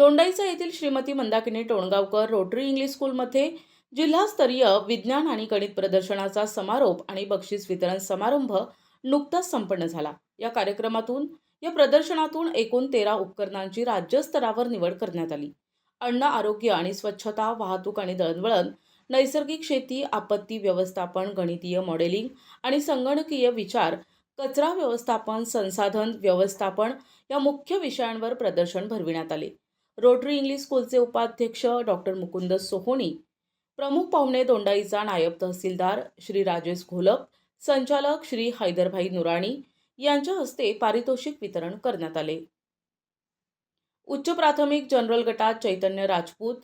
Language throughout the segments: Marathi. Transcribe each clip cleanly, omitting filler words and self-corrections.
दोंडाईचा येथील श्रीमती मंदाकिनी टोणगावकर रोटरी इंग्लिश स्कूलमध्ये जिल्हास्तरीय विज्ञान आणि गणित प्रदर्शनाचा समारोप आणि बक्षीस वितरण समारंभ नुकताच संपन्न झाला। या प्रदर्शनातून एकूण 13 उपकरणांची राज्यस्तरावर निवड करण्यात आली। अन्न, आरोग्य आणि स्वच्छता, वाहतूक आणि दळणवळण, नैसर्गिक शेती, आपत्ती व्यवस्थापन, गणितीय मॉडेलिंग आणि संगणकीय विचार, कचरा व्यवस्थापन, संसाधन व्यवस्थापन या मुख्य विषयांवर प्रदर्शन भरविण्यात आले। रोटरी इंग्लिश स्कूलचे उपाध्यक्ष डॉक्टर मुकुंद सोहोनी, प्रमुख पाहुणे दोंडाईचा नायब तहसीलदार श्री राजेश घोलप, संचालक श्री हैदरभाई नुराणी यांच्या हस्ते पारितोषिक वितरण करण्यात आले। उच्च प्राथमिक जनरल गटात चैतन्य राजपूत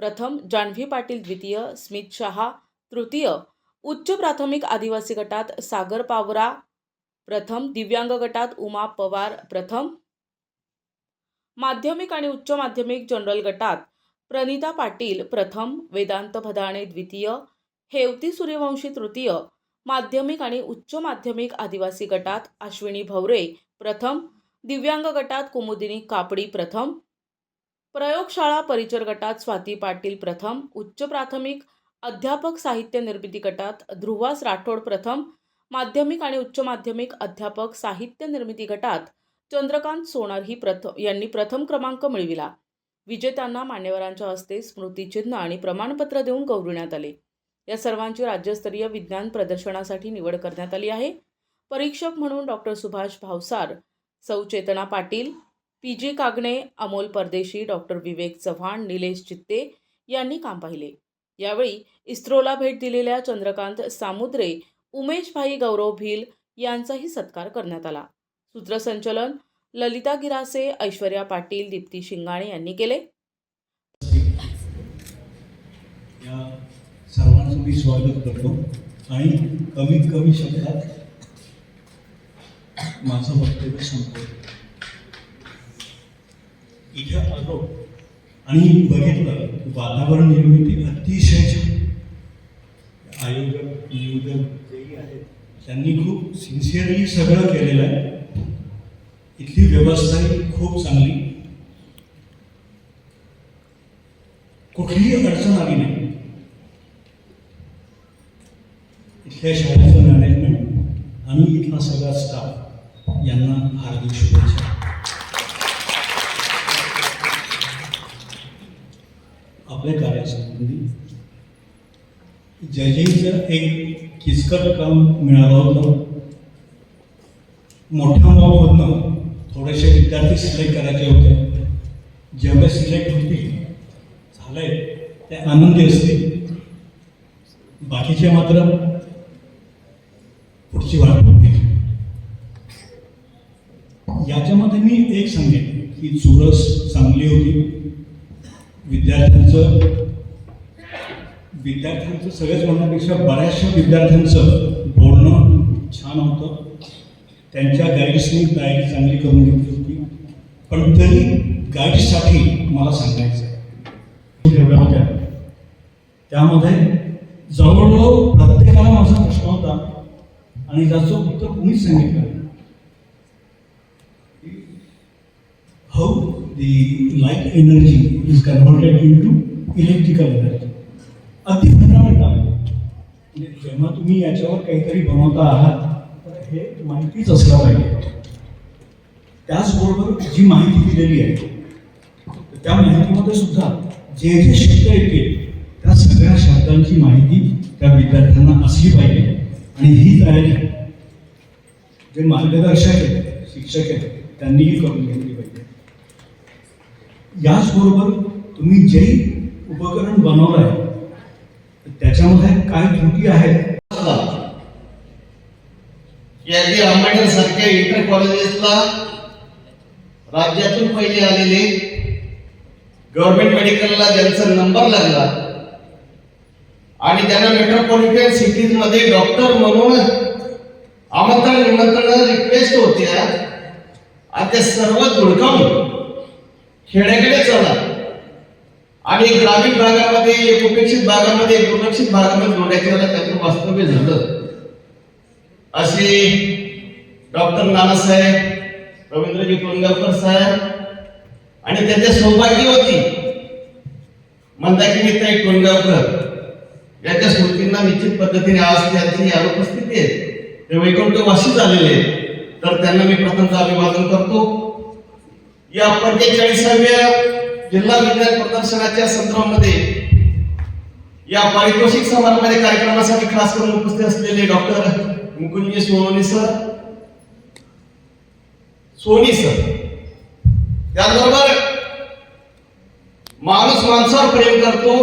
प्रथम, जान्हवी पाटील द्वितीय, स्मित शहा तृतीय, उच्च प्राथमिक आदिवासी गटात सागर पावरा प्रथम, दिव्यांग गटात उमा पवार प्रथम, माध्यमिक आणि उच्च माध्यमिक जनरल गटात प्रणिता पाटील प्रथम, वेदांत भदाणे द्वितीय, हेवती सूर्यवंशी तृतीय, माध्यमिक आणि उच्च माध्यमिक आदिवासी गटात अश्विनी भवरे प्रथम, दिव्यांग गटात कुमुदिनी कापडी प्रथम, प्रयोगशाळा परिचर गटात स्वाती पाटील प्रथम, उच्च प्राथमिक अध्यापक साहित्य निर्मिती गटात ध्रुवास राठोड प्रथम, माध्यमिक आणि उच्च माध्यमिक अध्यापक साहित्य निर्मिती गटात चंद्रकांत सोनार यांनी प्रथम क्रमांक मिळविला। विजेत्यांना मान्यवरांच्या हस्ते स्मृतिचिन्ह आणि प्रमाणपत्र देऊन गौरविण्यात आले। या सर्वांची राज्यस्तरीय विज्ञान प्रदर्शनासाठी निवड करण्यात आली आहे। परीक्षक म्हणून डॉक्टर सुभाष भावसार, सौ चेतना पाटील, पीजी कागणे, अमोल परदेशी, डॉक्टर विवेक चव्हाण, निलेश चित्ते यांनी काम पाहिले। यावेळी इस्रोला भेट दिलेल्या चंद्रकांत सामुद्रे, उमेश भाई गौरव भील यांचाही सत्कार करण्यात आला। सूत्रसंचलन ललिता गिरासे, ऐश्वर्या पाटील, दीप्ती शिंगाणे यांनी केले। या सर्वांचं मी स्वागत करतो आणि कमीत कमी शब्दात माझं वक्तव्य संपवतो। इथे आलो आणि बघितलं वातावरण निर्मिती अतिशय आयोजक नियोजक जेही आहेत त्यांनी खूप सिन्सिअरली सगळं केलेलं आहे। इथली व्यवस्था ही खूप चांगली, कुठलीही अडचण आली नाही। इथल्या शाळेचं मॅनेजमेंट आणि इथला सगळा स्टाफ यांना हार्दिक शुभेच्छा। आपल्या कार्यासंबंधी जजेचं एक किचकट काम मिळालं होतं। मोठ्या गावामधनं थोडेसे विद्यार्थी सिलेक्ट करायचे होते। जेवढे सिलेक्ट होतील झाले ते आनंदी असतील, बाकीचे मात्र पुढची वाट बघतील। याच्यामध्ये मी एक सांगेन की चुरस चांगली होती। विद्यार्थ्यांचं सगळ्याच म्हणण्यापेक्षा बऱ्याचशा विद्यार्थ्यांचं बोलणं छान होतं। त्यांच्या गाईड्सनी तयारी चांगली करून घेतली होती, पण तरी गाईड्ससाठी मला सांगायचं ठेवल्या होत्या त्यामध्ये जवळजवळ प्रत्येकाला माझा प्रश्न होता आणि त्याचं उत्तर कुणीच सांगितलं how the light energy is converted into electrical energy. अगदी फंडामेंटल आहे। म्हणजे जेव्हा तुम्ही याच्यावर काहीतरी बनवता आहात तर हे माहितीच असलं पाहिजे। त्याचबरोबर जी माहिती दिलेली आहे त्या माहितीमध्ये सुद्धा जे जे शब्द येतील त्या सगळ्या शब्दांची माहिती त्या विद्यार्थ्यांना असली पाहिजे आणि ही तयारी जे मार्गदर्शक आहेत, शिक्षक आहेत त्यांनीही करून घेतली पाहिजे। याचबरोबर तुम्ही जे उपकरण बनवलं आहे त्याच्यामध्ये काय त्रुटी आहेत, यादी आंबेडकर सारख्या इंटर कॉलेजेसला राज्यातून पहिले आलेले, गव्हर्नमेंट मेडिकलला ज्यांचा नंबर लागला आणि त्यांना मेट्रोपॉलिटन सिटीज मध्ये डॉक्टर म्हणून आमंत्रण निमंत्रण रिक्वेस्ट होत्या आणि ते सर्व धुडकावून खेड्याकडे चला आणि ग्रामीण भागामध्ये, कुपेक्षित भागामध्ये, दुर्लक्षित भागामध्ये जोडायचं त्याचं वास्तव्य झालं। असे डॉक्टर नानासाहेब रवींद्रजी टोणगावकर साहेब, आणि त्यांच्या सौभाग्यवती मंदाकिनीताई टोणगावकर याच्या स्मृतींना निश्चित पद्धतीने आज त्यांची अनुपस्थिती आहे, ते वैकुंठवासी झालेले आहेत. तर त्यांना मी प्रथमतः अभिवादन करतो. या 45व्या जिल्हा विज्ञान प्रदर्शनाच्या संदर्भामध्ये या पारितोषिक समारंभाच्या कार्यक्रमासाठी खास करून उपस्थित असलेले डॉक्टर मुकुंदजी सोनी सर, त्याचबरोबर माणूस माणसावर प्रेम करतो,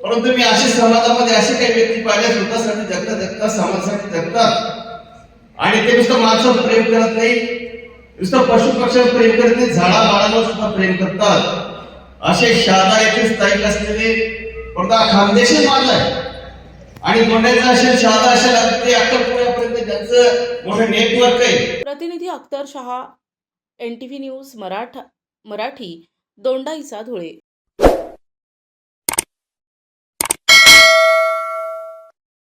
परंतु मी असे समाजामध्ये असे काही व्यक्ती पाहिल्या स्वतःसाठी जगतात समाजासाठी जगतात आणि ते नुसतं माणसावर प्रेम करत नाही, नुसतं पशु पक्ष्यावर प्रेम करत नाही, झाडा माडांवर सुद्धा प्रेम करतात. असे शहादा येथे स्थायिक असलेले प्रदा खानदेशी माझ आहे आणि दोंड्याचा असेल, शहादा असेल, ते अक्कलपुऱ्यापर्यंत ज्यांचं मोठं नेटवर्क आहे. प्रतिनिधी अख्तर शहा, NTV न्यूज मराठी, दोंडाईचा धुळे.